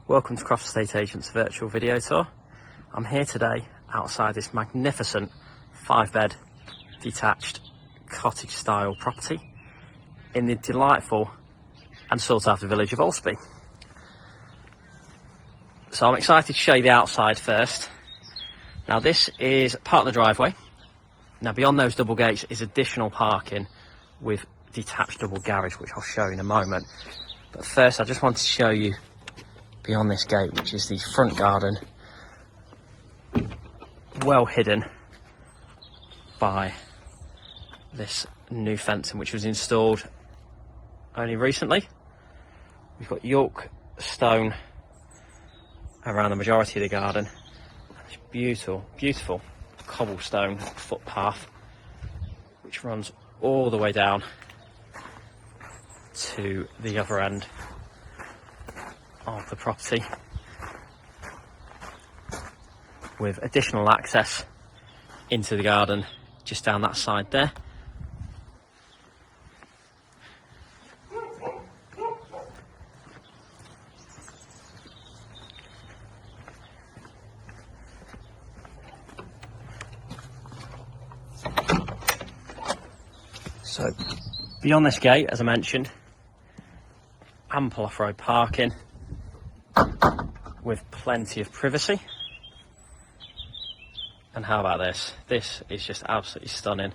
Welcome to Crofts Estate Agents virtual video tour. I'm here today outside this magnificent 5-bed detached cottage style property in the delightful and sought after village of Ulceby. So I'm excited to show you the outside first. Now this is part of the driveway. Now beyond those double gates is additional parking with detached double garage, which I'll show you in a moment. But first I just want to show you beyond this gate, which is the front garden, well hidden by this new fencing which was installed only recently. We've got York stone around the majority of the garden. This beautiful cobblestone footpath which runs all the way down to the other end of the property, with additional access into the garden just down that side there. So beyond this gate, as I mentioned, ample off-road parking with plenty of privacy. And how about this? This is just absolutely stunning.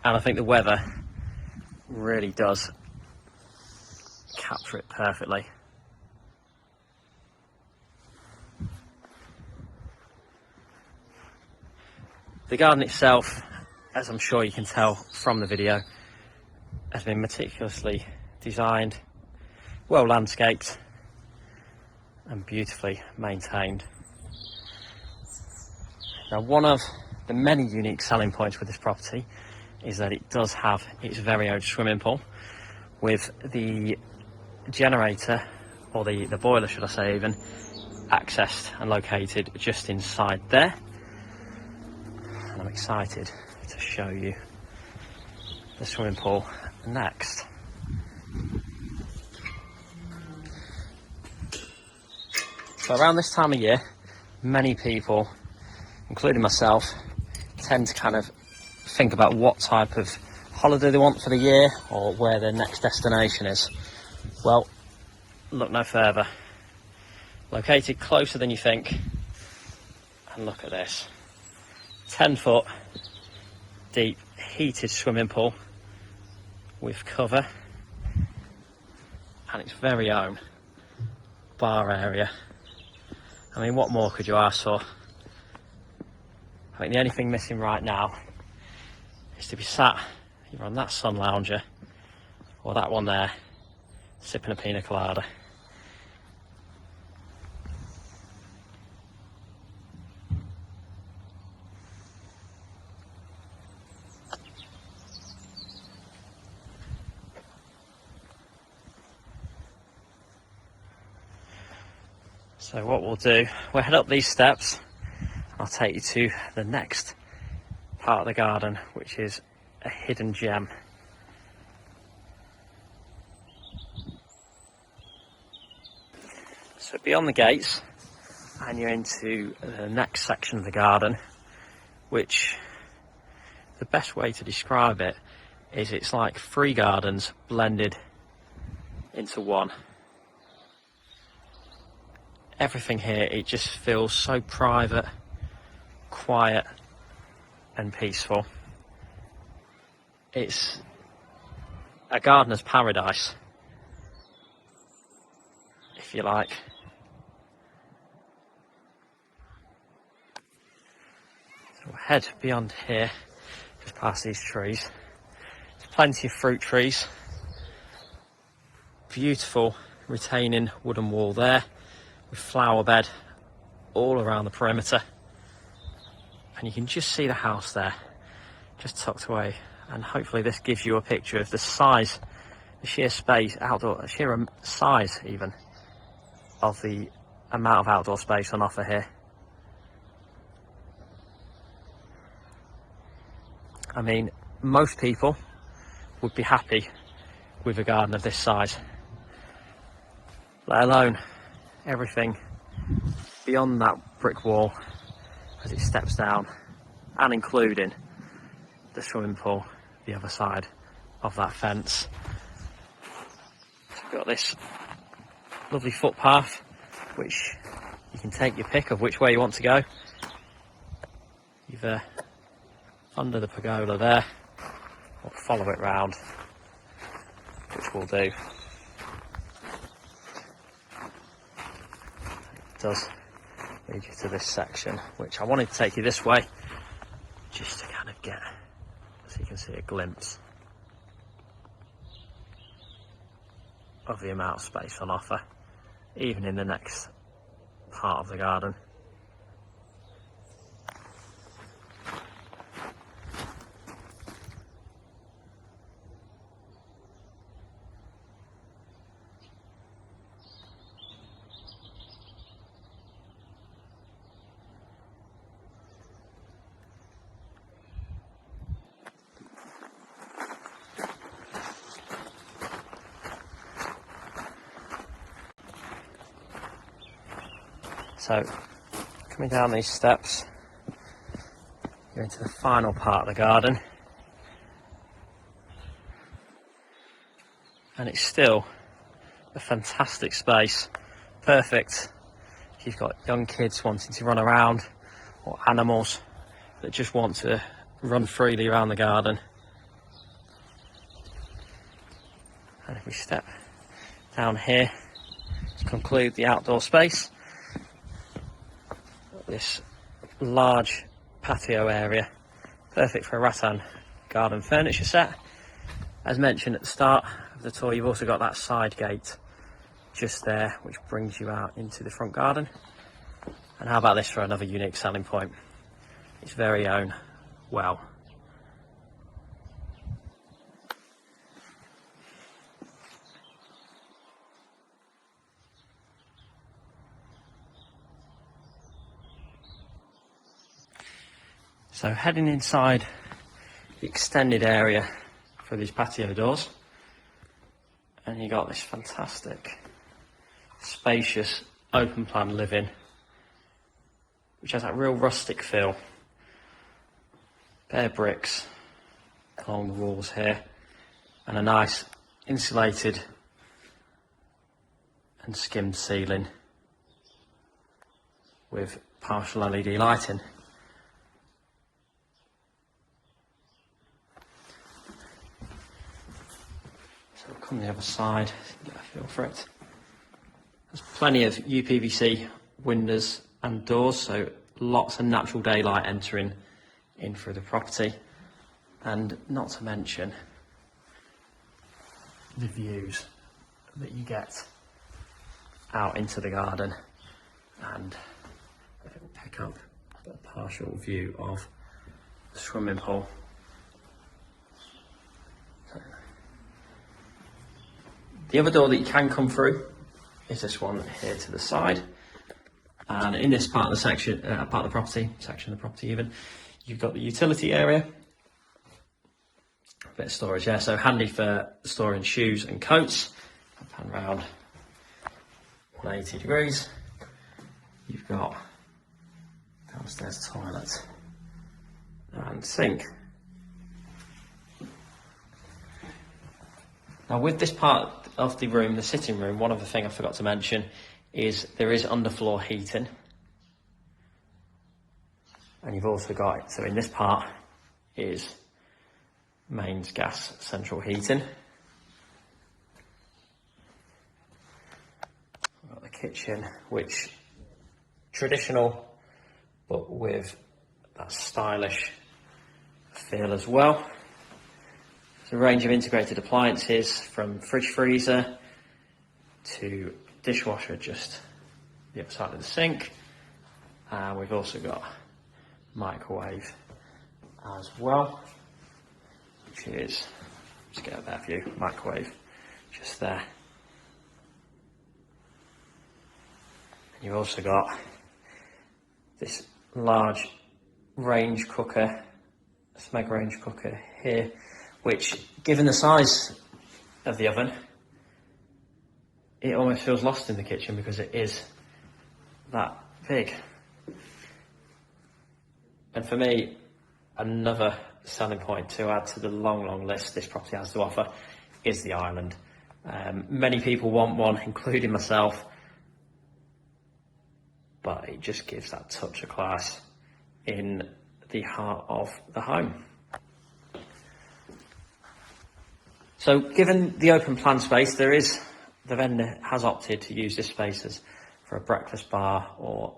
And I think the weather really does capture it perfectly. The garden itself, as I'm sure you can tell from the video, has been meticulously designed, well landscaped and beautifully maintained. Now one of the many unique selling points with this property is that it does have its very own swimming pool, with the generator, or the boiler should I say even, accessed and located just inside there. And I'm excited to show you the swimming pool next. So around this time of year, many people, including myself, tend to kind of think about what type of holiday they want for the year or where their next destination is. Well, look no further. Located closer than you think, and look at this. 10-foot deep heated swimming pool with cover and its very own bar area. I mean, what more could you ask for? I think the only thing missing right now is to be sat either on that sun lounger or that one there, sipping a pina colada. So what we'll do, we'll head up these steps. I'll take you to the next part of the garden, which is a hidden gem. So beyond the gates, and you're into the next section of the garden, which the best way to describe it is it's like 3 gardens blended into one. Everything here, it just feels so private, quiet and peaceful. It's a gardener's paradise, if you like. So we'll head beyond here, just past these trees. There's plenty of fruit trees. Beautiful retaining wooden wall there, with flower bed all around the perimeter. And you can just see the house there, just tucked away. And hopefully this gives you a picture of the size, the sheer space, outdoor, sheer size even, of the amount of outdoor space on offer here. I mean, most people would be happy with a garden of this size. let alone everything beyond that brick wall as it steps down, and including the swimming pool the other side of that fence. So we've got this lovely footpath which you can take your pick of which way you want to go, either under the pergola there or follow it round, which we'll do. It does lead you to this section, which I wanted to take you this way just to kind of get, so you can see a glimpse of the amount of space on offer, even in the next part of the garden. So, coming down these steps, you're into the final part of the garden, and it's still a fantastic space, perfect if you've got young kids wanting to run around, or animals that just want to run freely around the garden. And if we step down here to conclude the outdoor space, this large patio area, perfect for a rattan garden furniture set. As mentioned at the start of the tour, you've also got that side gate just there, which brings you out into the front garden. And how about this for another unique selling point? Its very own well. So heading inside the extended area for these patio doors, and you got this fantastic, spacious, open plan living, which has that real rustic feel. Bare bricks along the walls here, and a nice insulated and skimmed ceiling with partial LED lighting. Come the other side, so you can get a feel for it. There's plenty of UPVC windows and doors, so lots of natural daylight entering in through the property, and not to mention the views that you get out into the garden, and it will pick up a partial view of the swimming pool. The other door that you can come through is this one here to the side, and in this part of the section, part of the property, section of the property even, you've got the utility area, a bit of storage there, so handy for storing shoes and coats. I'll pan round 180 degrees. You've got downstairs toilet and sink. Now with this part of the room, the sitting room, one other thing I forgot to mention is there is underfloor heating. And you've also got, so in this part is mains gas central heating. We've got the kitchen, which traditional, but with that stylish feel as well. A range of integrated appliances from fridge freezer to dishwasher just the other side of the sink, and we've also got microwave as well, which is, just get a better view, microwave just there. And you've also got this large range cooker, Smeg range cooker here, which, given the size of the oven, it almost feels lost in the kitchen because it is that big. And for me, another selling point to add to the long list this property has to offer is the island. Many people want one, including myself, but it just gives that touch of class in the heart of the home. So given the open plan space, the vendor has opted to use this space for a breakfast bar, or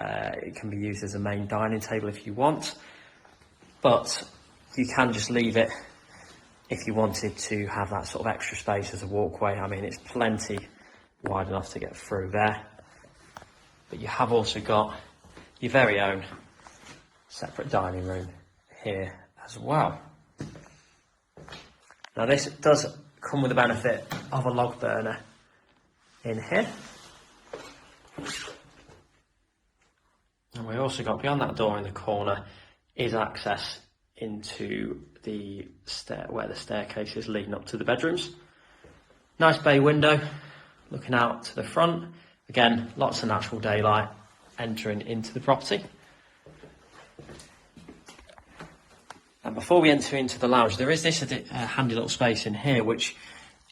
it can be used as a main dining table if you want, but you can just leave it if you wanted to have that sort of extra space as a walkway. I mean, it's plenty wide enough to get through there, but you have also got your very own separate dining room here as well. Now this does come with the benefit of a log burner in here. And we also got, beyond that door in the corner, is access into the where the staircase is leading up to the bedrooms. Nice bay window looking out to the front. Again, lots of natural daylight entering into the property. And before we enter into the lounge, there is this handy little space in here, which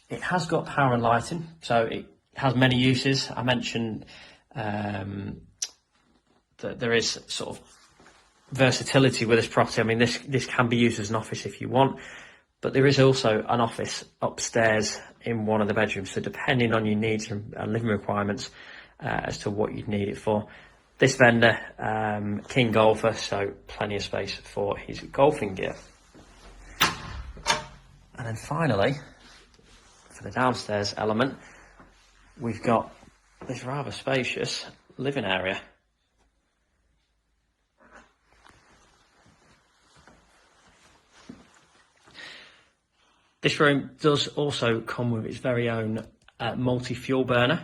it has got power and lighting, so it has many uses. I mentioned that there is sort of versatility with this property. I mean, this can be used as an office if you want, but there is also an office upstairs in one of the bedrooms, so depending on your needs and living requirements as to what you'd need it for. This vendor, keen golfer, so plenty of space for his golfing gear. And then finally, for the downstairs element, we've got this rather spacious living area. This room does also come with its very own multi-fuel burner.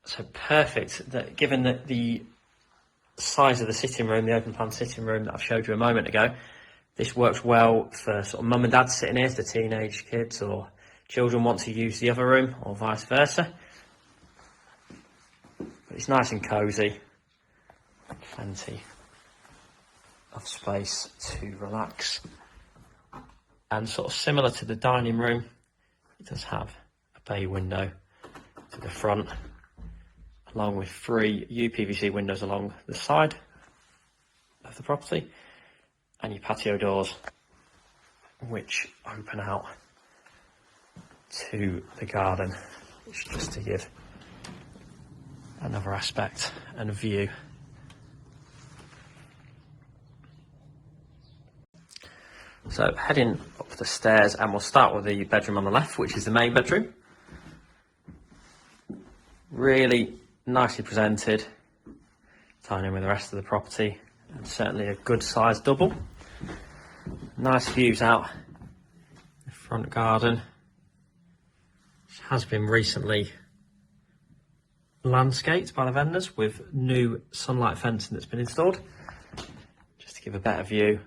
So perfect, that given that the size of the sitting room, the open plan sitting room that I've showed you a moment ago, this works well for sort of mum and dad sitting here if the teenage kids or children want to use the other room, or vice versa. But it's nice and cosy, plenty of space to relax. And sort of similar to the dining room, it does have a bay window to the front, along with 3 UPVC windows along the side of the property, and your patio doors, which open out to the garden, which is just to give another aspect and view. So heading up the stairs, and we'll start with the bedroom on the left, which is the main bedroom. Really nicely presented, tying in with the rest of the property, and certainly a good sized double. Nice views out the front garden, which has been recently landscaped by the vendors with new sunlight fencing that's been installed. Just to give a better view,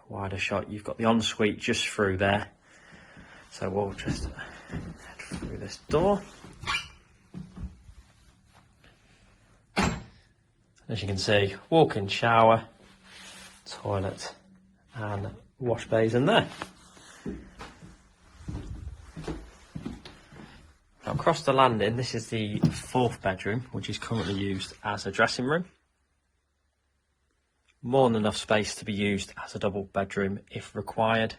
a wider shot, you've got the ensuite just through there. So we'll just head through this door. As you can see, walk-in shower, toilet and wash bays in there. Now across the landing, this is the 4th bedroom, which is currently used as a dressing room. More than enough space to be used as a double bedroom if required,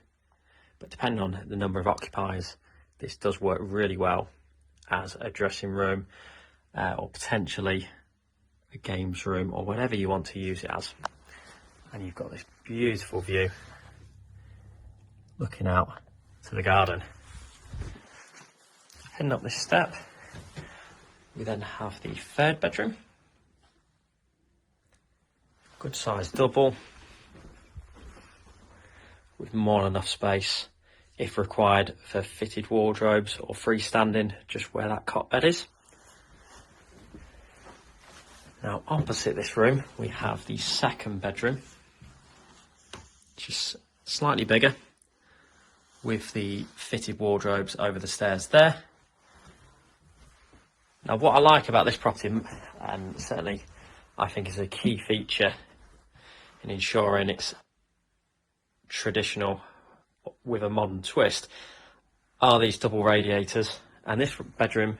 but depending on the number of occupiers, this does work really well as a dressing room, or potentially a games room, or whatever you want to use it as. And you've got this beautiful view looking out to the garden. Heading up this step, we then have the 3rd bedroom. Good sized double with more than enough space if required for fitted wardrobes or freestanding just where that cot bed is. Now opposite this room we have the 2nd bedroom, which is slightly bigger with the fitted wardrobes over the stairs there. Now, what I like about this property, and certainly I think is a key feature in ensuring it's traditional with a modern twist, are these double radiators. And this bedroom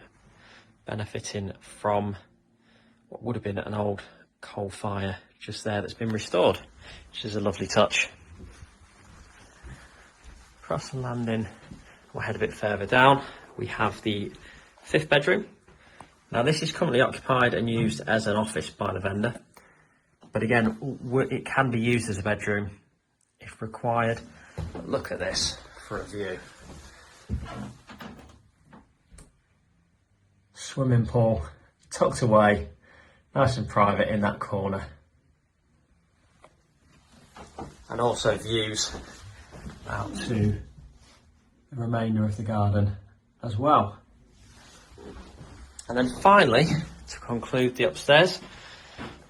benefiting from what would have been an old coal fire just there that's been restored, which is a lovely touch. Across the landing, we'll head a bit further down. We have the 5th bedroom. Now, this is currently occupied and used as an office by the vendor, but again, it can be used as a bedroom if required. But look at this for a view. Swimming pool tucked away, nice and private in that corner, and also views out to the remainder of the garden as well. And then finally, to conclude the upstairs,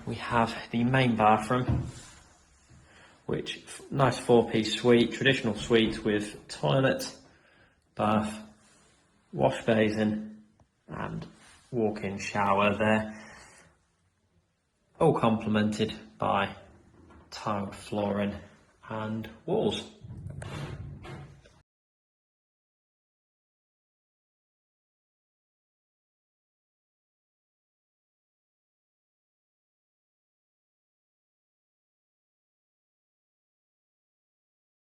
we have the main bathroom, which nice 4-piece suite, traditional suite with toilet, bath, wash basin and walk-in shower there, all complemented by tiled flooring and walls.